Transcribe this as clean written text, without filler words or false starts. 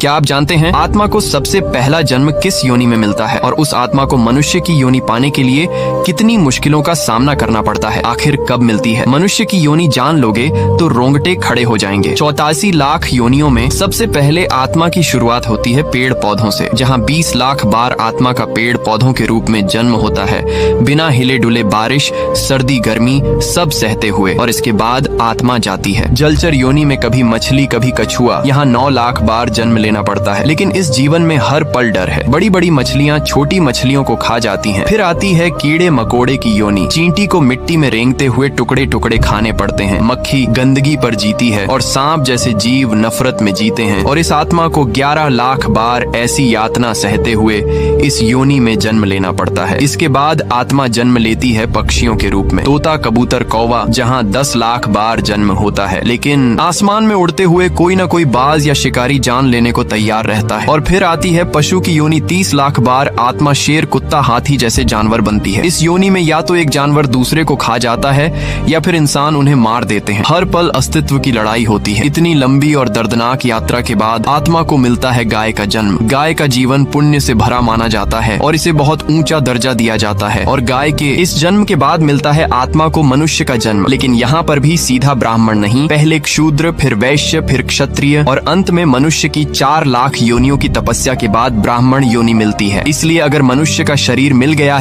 क्या आप जानते हैं आत्मा को सबसे पहला जन्म किस योनि में मिलता है और उस आत्मा को मनुष्य की योनि पाने के लिए कितनी मुश्किलों का सामना करना पड़ता है? आखिर कब मिलती है? मनुष्य की योनि जान लोगे तो रोंगटे खड़े हो जाएंगे। 84 लाख योनियों में सबसे पहले आत्मा की शुरुआत होती है पेड़ पौधों से, जहाँ 20 लाख बार आत्मा का पेड़ पौधों के रूप में जन्म होता है, बिना हिले डुले बारिश सर्दी गर्मी सब सहते हुए। और इसके बाद आत्मा जाती है जलचर योनि में, कभी मछली कभी कछुआ। यहाँ 9 लाख बार जन्म लेना पड़ता है, लेकिन इस जीवन में हर पल डर है। बड़ी बड़ी मछलियाँ छोटी मछलियों को खा जाती हैं। फिर आती है कीड़े मकोड़े की योनि। चींटी को मिट्टी में रेंगते हुए टुकड़े टुकड़े खाने पड़ते हैं। मक्खी गंदगी पर जीती है और सांप जैसे जीव नफरत में जीते हैं। और इस आत्मा को 11 लाख बार ऐसी यातना सहते हुए इस योनि में जन्म लेना पड़ता है। इसके बाद आत्मा जन्म लेती है पक्षियों के रूप में, तोता कबूतर कौवा, जहाँ 10 लाख बार जन्म होता है। लेकिन आसमान में उड़ते हुए कोई न कोई बाज या शिकारी जान लेने को तैयार रहता है। और फिर आती है पशु की योनि। 30 लाख बार आत्मा शेर कुत्ता हाथी जैसे जानवर बनती है। इस योनि में या तो एक जानवर दूसरे को खा जाता है या फिर इंसान उन्हें मार देते हैं। हर पल अस्तित्व की लड़ाई होती है। इतनी लंबी और दर्दनाक यात्रा के बाद आत्मा को मिलता है गाय का जन्म। गाय का जीवन पुण्य से भरा माना जाता है और इसे बहुत ऊंचा दर्जा दिया जाता है। और गाय के इस जन्म के बाद मिलता है आत्मा को मनुष्य का जन्म। लेकिन यहाँ पर भी सीधा ब्राह्मण नहीं, पहले शूद्र, फिर वैश्य, फिर क्षत्रिय और अंत में मनुष्य की 4 लाख योनियों की तपस्या के बाद ब्राह्मण योनि मिलती है। इसलिए अगर मनुष्य का शरीर मिल गया है